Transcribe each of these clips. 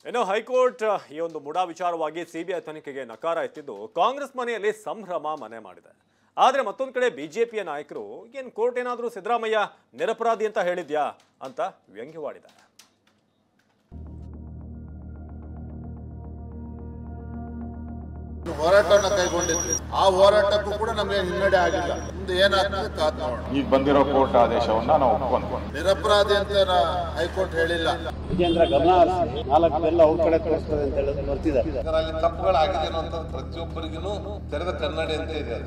ಇನ್ನು ಹೈಕೋರ್ಟ್ ಈ ಒಂದು ಮುಡಾ ವಿಚಾರವಾಗಿ ಸಿಬಿಐ ತನಿಖೆಗೆ ನಕಾರ ಎತ್ತಿದ್ದು ಕಾಂಗ್ರೆಸ್ ಮನೆಯಲ್ಲಿ ಸಂಭ್ರಮ ಮನೆ ಮಾಡಿದೆ. ಆದರೆ ಮತ್ತೊಂದು ಕಡೆ ಬಿಜೆಪಿಯ ನಾಯಕರು ಏನು ಕೋರ್ಟ್ ಏನಾದರೂ ಸಿದ್ದರಾಮಯ್ಯ ನಿರಪರಾಧಿ ಅಂತ ಹೇಳಿದ್ಯಾ ಅಂತ ವ್ಯಂಗ್ಯವಾಡಿದ್ದಾರೆ. ಹೋರಾಟವನ್ನು ಕೈಗೊಂಡಿದ್ವಿ. ಆ ಹೋರಾಟಕ್ಕೂ ಕೂಡ ನಮಗೆ ಹಿನ್ನಡೆ ಆಗಿಲ್ಲ. ಮುಂದೆ ಏನಾಗ್ತದೆ ಕಾದ್ ನೋಡೋಣ. ಈಗ ಬಂದಿರೋ ಕೋರ್ಟ್ ಆದೇಶವನ್ನ ನಾವು ಒಪ್ಕೊಂಡ್ವಿ. ನಿರಪರಾಧಿ ಅಂತ ಹೈಕೋರ್ಟ್ ಹೇಳಿಲ್ಲ. ವಿಜೇಂದ್ರ ಗಮನ ಹರಿಸಿ 4 ಬೆಲ್ಲ ಅವ್ರ ಕಡೆ ತೋರಿಸ್ತದೆ ಅಂತ ಹೇಳಿ ಬರ್ತಿದ್ದಾರೆ. ಅಲ್ಲಿ ತಪ್ಪುಗಳಾಗಿದೆ ಅನ್ನೋ ಪ್ರತಿಯೊಬ್ಬರಿಗೂ ತೆರೆದ ಕನ್ನಡಿ ಅಂತ ಇದೆ.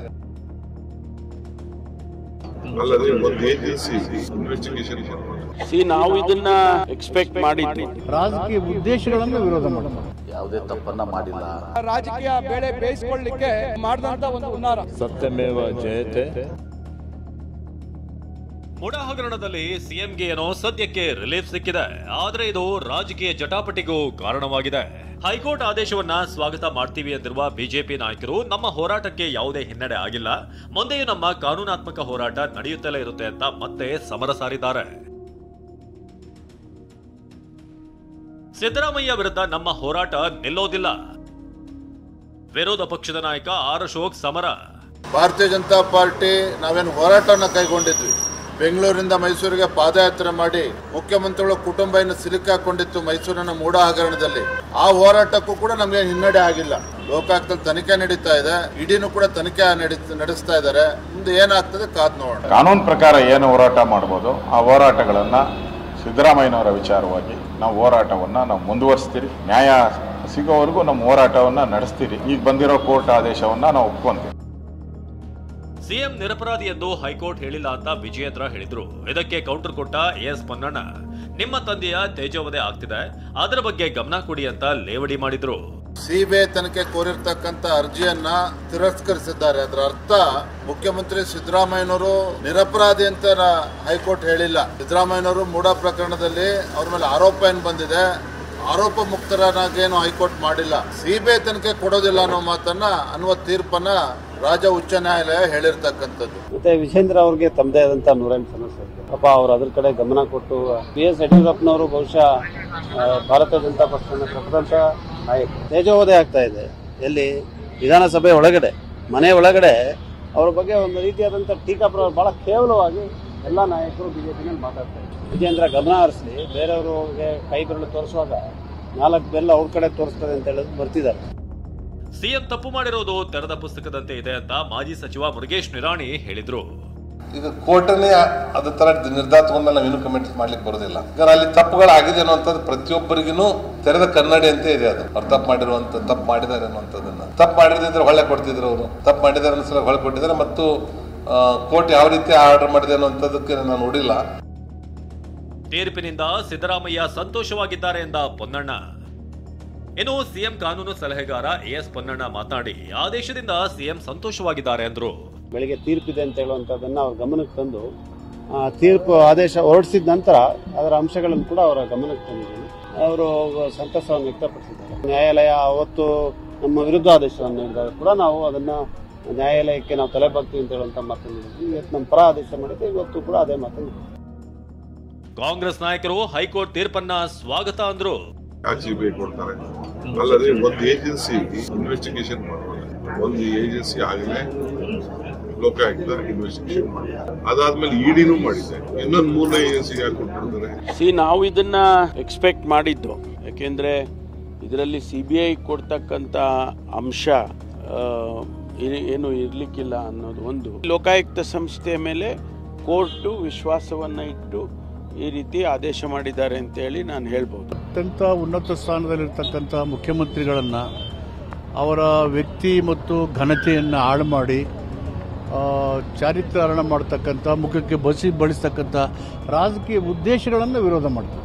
ಅಲ್ಲದೆ ಒಂದು ಏಜೆನ್ಸಿ ಇನ್ವೆಸ್ಟಿಗೇಷನ್ ನಾವು ಇದನ್ನ ಎಕ್ಸ್ಪೆಕ್ಟ್ ಮಾಡಿದ್ವಿ. ರಾಜಕೀಯ ಉದ್ದೇಶಗಳನ್ನು ವಿರೋಧ ಮಾಡೋದು, ಯಾವುದೇ ತಪ್ಪನ್ನ ಮಾಡಿಲ್ಲ. ರಾಜಕೀಯ ಬೇಳೆ ಬೇಯಿಸಿಕೊಳ್ಳಲಿಕ್ಕೆ ಮಾಡಿದಂತ ಒಂದು ಹುನ್ನಾರ. ಸತ್ಯಮೇವ ಜಯತೆ. ಮುಡಾ ಹಗರಣದಲ್ಲಿ ಸಿಎಂಗೆ ಏನೋ ಸದ್ಯಕ್ಕೆ ರಿಲೀಫ್ ಸಿಕ್ಕಿದೆ. ಆದರೆ ಇದು ರಾಜಕೀಯ ಜಟಾಪಟಿಗೂ ಕಾರಣವಾಗಿದೆ. ಹೈಕೋರ್ಟ್ ಆದೇಶವನ್ನ ಸ್ವಾಗತ ಮಾಡ್ತೀವಿ ಎಂದಿರುವ ಬಿಜೆಪಿ ನಾಯಕರು ನಮ್ಮ ಹೋರಾಟಕ್ಕೆ ಯಾವುದೇ ಹಿನ್ನಡೆ ಆಗಿಲ್ಲ, ಮುಂದೆಯೂ ನಮ್ಮ ಕಾನೂನಾತ್ಮಕ ಹೋರಾಟ ನಡೆಯುತ್ತಲೇ ಇರುತ್ತೆ ಅಂತ ಮತ್ತೆ ಸಮರ ಸಾರಿದ್ದಾರೆ. ಸಿದ್ದರಾಮಯ್ಯ ವಿರುದ್ಧ ನಮ್ಮ ಹೋರಾಟ ನಿಲ್ಲೋದಿಲ್ಲ. ವಿರೋಧ ಪಕ್ಷದ ನಾಯಕ ಆರ್ ಅಶೋಕ್ ಸಮರ. ಭಾರತೀಯ ಜನತಾ ಪಾರ್ಟಿ ನಾವೇನು ಹೋರಾಟವನ್ನು ಕೈಗೊಂಡಿದ್ವಿ. ಬೆಂಗಳೂರಿಂದ ಮೈಸೂರಿಗೆ ಪಾದಯಾತ್ರೆ ಮಾಡಿ ಮುಖ್ಯಮಂತ್ರಿಗಳ ಕುಟುಂಬ ಏನು ಸಿಲುಕಾಕೊಂಡಿತ್ತು ಮೈಸೂರಿನ ಮೂಡಾ ಹಗರಣದಲ್ಲಿ. ಆ ಹೋರಾಟಕ್ಕೂ ಕೂಡ ನಮಗೆ ಹಿನ್ನಡೆ ಆಗಿಲ್ಲ. ಲೋಕಾಯುಕ್ತದಲ್ಲಿ ತನಿಖೆ ನಡೀತಾ ಇದೆ, ಇಡಿನೂ ಕೂಡ ತನಿಖೆ ನಡೆಸ್ತಾ ಇದ್ದಾರೆ. ಮುಂದೆ ಏನಾಗ್ತದೆ ಕಾದ್ ನೋಡೋಣ. ಕಾನೂನು ಪ್ರಕಾರ ಏನು ಹೋರಾಟ ಮಾಡ್ಬೋದು ಆ ಹೋರಾಟಗಳನ್ನ ಸಿದ್ದರಾಮಯ್ಯನವರ ವಿಚಾರವಾಗಿ ನಾವು ಹೋರಾಟವನ್ನ ನಾವು ಮುಂದುವರಿಸ್ತೀರಿ. ನ್ಯಾಯ ಸಿಗೋವರೆಗೂ ನಮ್ಮ ಹೋರಾಟವನ್ನ ನಡೆಸ್ತೀರಿ. ಈಗ ಬಂದಿರೋ ಕೋರ್ಟ್ ಆದೇಶವನ್ನ ನಾವು ಒಪ್ಕೊಂತೀವಿ. ಸಿಎಂ ನಿರಪರಾಧಿ ಎಂದು ಹೈಕೋರ್ಟ್ ಹೇಳಿಲ್ಲ ಅಂತ ವಿಜಯೇಂದ್ರ ಹೇಳಿದ್ರು. ಇದಕ್ಕೆ ಕೌಂಟರ್ ಕೊಟ್ಟ ಎಸ್ ಪೊನ್ನಣ್ಣ, ನಿಮ್ಮ ತಂದೆಯ ತೇಜೋವಧೆ ಆಗ್ತಿದೆ, ಅದರ ಬಗ್ಗೆ ಗಮನ ಕೊಡಿ ಅಂತ ಲೇವಡಿ ಮಾಡಿದ್ರು. ಸಿಬಿಐ ತನಿಖೆ ಕೋರಿರ್ತಕ್ಕಂಥ ಅರ್ಜಿಯನ್ನ ತಿರಸ್ಕರಿಸಿದ್ದಾರೆ. ಅದರ ಅರ್ಥ ಮುಖ್ಯಮಂತ್ರಿ ಸಿದ್ದರಾಮಯ್ಯನವರು ನಿರಪರಾಧಿ ಅಂತ ಹೈಕೋರ್ಟ್ ಹೇಳಿಲ್ಲ. ಸಿದ್ದರಾಮಯ್ಯನವರು ಮೂಡಾ ಪ್ರಕರಣದಲ್ಲಿ ಅವ್ರ ಮೇಲೆ ಆರೋಪ ಏನ್ ಬಂದಿದೆ, ಆರೋಪ ಮುಕ್ತರನ್ನಾಗೇನು ಹೈಕೋರ್ಟ್ ಮಾಡಿಲ್ಲ. ಸಿಬಿಐ ತನಿಖೆ ಕೊಡೋದಿಲ್ಲ ಅನ್ನೋ ಮಾತನ್ನ ಅನ್ನುವ ತೀರ್ಪನ್ನ ರಾಜ್ಯ ಉಚ್ಚ ನ್ಯಾಯಾಲಯ ಹೇಳಿರ್ತಕ್ಕಂಥದ್ದು. ಮತ್ತೆ ವಿಜೇಂದ್ರ ಅವ್ರಿಗೆ ತಮ್ಮದೇ ಆದಂತ 108 ಸಮಸ್ಯೆ ಇದೆ. ಪಾಪ ಅವ್ರು ಅದ್ರ ಕಡೆ ಗಮನ ಕೊಟ್ಟು BS ಯಡಿಯೂರಪ್ಪನವರು ಬಹುಶಃ ಭಾರತೀಯ ಜನತಾ ಪಕ್ಷದ ಪ್ರಕೃತ ನಾಯಕ. ತೇಜೋವಧೆ ಆಗ್ತಾ ಇದೆ. ಎಲ್ಲಿ ವಿಧಾನಸಭೆ ಒಳಗಡೆ, ಮನೆ ಒಳಗಡೆ ಅವ್ರ ಬಗ್ಗೆ ಒಂದು ರೀತಿಯಾದಂಥ ಟೀಕಾಪ್ರಭಾವ ಬಹಳ ಕೇವಲವಾಗಿ ಎಲ್ಲ ನಾಯಕರು ಬಿಜೆಪಿನಲ್ಲಿ ಮಾತಾಡ್ತಾ ಇದ್ದಾರೆ. ವಿಜೇಂದ್ರ ಗಮನ ಹರಿಸಲಿ, ಬೇರೆಯವ್ರಿಗೆ ಕೈ ಬೆರಳು ತೋರಿಸುವಾಗ 4 ಬೆಲ್ಲ ಅವ್ರ ಕಡೆ ತೋರಿಸ್ತದೆ ಅಂತ ಹೇಳೋದು ಬರ್ತಿದ್ದಾರೆ. ಸಿಎಂ ತಪ್ಪು ಮಾಡಿರೋದು ತೆರೆದ ಪುಸ್ತಕದಂತೆ ಇದೆ ಅಂತ ಮಾಜಿ ಸಚಿವ ಮುರುಗೇಶ್ ನಿರಾಣಿ ಹೇಳಿದ್ರು. ಈಗ ಕೋರ್ಟನೇ ಅದ ತರ ನಿರ್ಧಾರ ತಗೊಂಡ್ಮೇಲೆ ನಾವೇನು ಕಮೆಂಟ್ ಮಾಡ್ಲಿಕ್ಕೆ ಬರೋದಿಲ್ಲ. ಈಗ ಅಲ್ಲಿ ತಪ್ಪುಗಳಾಗಿದೆ ಅನ್ನೋಂಥದ್ದು ಪ್ರತಿಯೊಬ್ಬರಿಗೂ ತೆರೆದ ಕನ್ನಡಿ ಅಂತ ಇದೆ. ಅದು ಅವ್ರು ತಪ್ಪು ಮಾಡಿರುವಂತ ತಪ್ಪು ಮಾಡಿದ್ದಾರೆ ಅನ್ನೋಂಥದ್ದನ್ನ. ತಪ್ಪು ಮಾಡಿದ್ರೆ ಹೊಳೆ ಕೊಡ್ತಿದ್ರು, ಅವರು ತಪ್ಪು ಮಾಡಿದ್ದಾರೆ ಅನ್ನೋ ಹೊಳೆ ಕೊಟ್ಟಿದ್ದಾರೆ. ಮತ್ತು ಕೋರ್ಟ್ ಯಾವ ರೀತಿ ಆರ್ಡರ್ ಮಾಡಿದೆ ಅನ್ನೋಂಥದ್ದಕ್ಕೆ ನಾನು ನೋಡಿಲ್ಲ. ತೀರ್ಪಿನಿಂದ ಸಿದ್ದರಾಮಯ್ಯ ಸಂತೋಷವಾಗಿದ್ದಾರೆ ಎಂದ ಪೊನ್ನಣ್ಣ. ಇನ್ನು ಸಿಎಂ ಕಾನೂನು ಸಲಹೆಗಾರ ಎಸ್ ಪೊನ್ನಣ್ಣ ಮಾತನಾಡಿ ಆದೇಶದಿಂದ ಸಿಎಂ ಸಂತೋಷವಾಗಿದ್ದಾರೆ ಎಂದರು. ಬೆಳಿಗ್ಗೆ ತೀರ್ಪಿದೆ ಅಂತ ಹೇಳುವಂಥದ್ದನ್ನ ಅವ್ರ ಗಮನಕ್ಕೆ ತಂದು ತೀರ್ಪು ಆದೇಶ ಹೊರಡಿಸಿದ ನಂತರ ಅದರ ಅಂಶಗಳನ್ನು ಕೂಡ ಅವರ ಗಮನಕ್ಕೆ ತಂದಿದ್ದೀನಿ. ಅವರು ಸಂತಸವನ್ನು ವ್ಯಕ್ತಪಡಿಸಿದ್ದಾರೆ. ನ್ಯಾಯಾಲಯ ಅವತ್ತು ನಮ್ಮ ವಿರುದ್ಧ ಆದೇಶವನ್ನು ನೀಡಿದಾಗ ಕೂಡ ನಾವು ಅದನ್ನ ನ್ಯಾಯಾಲಯಕ್ಕೆ ನಾವು ತಲೆ ಬಾಗ್ತೀವಿ ಅಂತ ಹೇಳುವಂತ ಮಾತನ್ನು ಇವತ್ತು ನಮ್ಮ ಪರ ಆದೇಶ ಮಾಡಿದ್ದೆ, ಇವತ್ತು ಕೂಡ ಅದೇ ಮಾತನ್ನು. ಕಾಂಗ್ರೆಸ್ ನಾಯಕರು ಹೈಕೋರ್ಟ್ ತೀರ್ಪನ್ನ ಸ್ವಾಗತ ಅಂದ್ರು. ಸಿಬಿಐ ಕೊಡ್ತಾರೆ. ಅಲ್ಲದೆ ಒಂದು ಏಜೆನ್ಸಿ ಇನ್ವೆಸ್ಟಿಗೇಷನ್ ಮಾಡೋಣ. ಒಂದು ಏಜೆನ್ಸಿ ಆಗಲೇ ಲೋಕಾಯುಕ್ತ ಇನ್ವೆಸ್ಟಿಗೇಷನ್ ಮಾಡಿ, ಅದಾದ್ಮೇಲೆ ಇಡಿನೂ ಮಾಡಿದೆ. ಇನ್ನೊಂದು 3ನೇ ಏಜೆನ್ಸಿಗೆ ಯಾಕೆ ಕೊಟ್ಟಿರ್ತಾರೆ? ನಾವು ಇದನ್ನ ಎಕ್ಸ್ಪೆಕ್ಟ್ ಮಾಡಿದ್ದು. ಯಾಕೆಂದ್ರೆ ಇದರಲ್ಲಿ CBI ಕೊಡ್ತಕ್ಕಂಥ ಅಂಶ ಏನು ಇರ್ಲಿಕ್ಕಿಲ್ಲ ಅನ್ನೋದು ಒಂದು. ಲೋಕಾಯುಕ್ತ ಸಂಸ್ಥೆಯ ಮೇಲೆ ಕೋರ್ಟು ವಿಶ್ವಾಸವನ್ನ ಇಟ್ಟು ಈ ರೀತಿ ಆದೇಶ ಮಾಡಿದ್ದಾರೆ ಅಂತೇಳಿ ನಾನು ಹೇಳ್ಬೋದು. ಅತ್ಯಂತ ಉನ್ನತ ಸ್ಥಾನದಲ್ಲಿರ್ತಕ್ಕಂಥ ಮುಖ್ಯಮಂತ್ರಿಗಳನ್ನು ಅವರ ವ್ಯಕ್ತಿ ಮತ್ತು ಘನತೆಯನ್ನು ಹಾಳು ಮಾಡಿ ಚಾರಿತ್ರ್ಯಹರಣ ಮಾಡ್ತಕ್ಕಂಥ, ಮುಖಕ್ಕೆ ಬಳಸ್ತಕ್ಕಂಥ ರಾಜಕೀಯ ಉದ್ದೇಶಗಳನ್ನು ವಿರೋಧ ಮಾಡ್ತಾರೆ.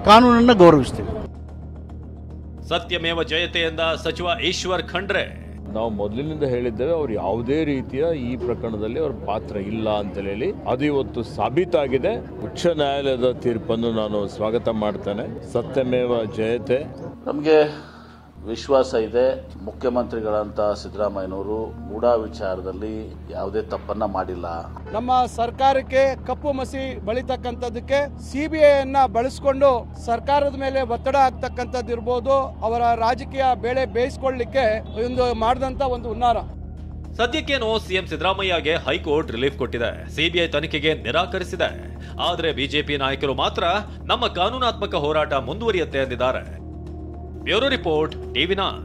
ಕಾನೂನನ್ನು ಗೌರವಿಸ್ತೀವಿ. ಸತ್ಯಮೇವ ಜಯತೆ ಎಂದ ಸಚಿವ ಈಶ್ವರ್ ಖಂಡ್ರೆ. ನಾವು ಮೊದಲಿನಿಂದ ಹೇಳಿದ್ದೇವೆ, ಅವ್ರು ಯಾವುದೇ ರೀತಿಯ ಈ ಪ್ರಕರಣದಲ್ಲಿ ಅವ್ರ ಪಾತ್ರ ಇಲ್ಲ ಅಂತ ಹೇಳಿ. ಅದು ಇವತ್ತು ಸಾಬೀತಾಗಿದೆ. ಉಚ್ಚ ನ್ಯಾಯಾಲಯದ ತೀರ್ಪನ್ನು ನಾನು ಸ್ವಾಗತ ಮಾಡ್ತೇನೆ. ಸತ್ಯಮೇವ ಜಯತೆ. ನಮಗೆ ವಿಶ್ವಾಸ ಇದೆ. ಮುಖ್ಯಮಂತ್ರಿಗಳಂತ ಸಿದ್ದರಾಮಯ್ಯನವರು ಮೂಡಾ ವಿಚಾರದಲ್ಲಿ ಯಾವುದೇ ತಪ್ಪನ್ನ ಮಾಡಿಲ್ಲ. ನಮ್ಮ ಸರ್ಕಾರಕ್ಕೆ ಕಪ್ಪು ಮಸಿ ಬಳಿತಕ್ಕಂಥದ್ದಕ್ಕೆ ಸಿಬಿಐ ಅನ್ನ ಬಳಸಿಕೊಂಡು ಸರ್ಕಾರದ ಮೇಲೆ ಒತ್ತಡ ಆಗ್ತಕ್ಕಂಥದ್ದು ಇರ್ಬೋದು, ಅವರ ರಾಜಕೀಯ ಬೇಳೆ ಬೇಯಿಸ್ಕೊಳ್ಳಿಕ್ಕೆ ಮಾಡಿದಂತ ಒಂದು ಹುನ್ನಾರ. ಸದ್ಯಕ್ಕೇನೋ ಸಿಎಂ ಸಿದ್ದರಾಮಯ್ಯಗೆ ಹೈಕೋರ್ಟ್ ರಿಲೀಫ್ ಕೊಟ್ಟಿದೆ, ಸಿಬಿಐ ತನಿಖೆಗೆ ನಿರಾಕರಿಸಿದೆ. ಆದರೆ ಬಿಜೆಪಿ ನಾಯಕರು ಮಾತ್ರ ನಮ್ಮ ಕಾನೂನಾತ್ಮಕ ಹೋರಾಟ ಮುಂದುವರಿಯುತ್ತೆ ಎಂದಿದ್ದಾರೆ. Bureau report, ಟಿವಿ9.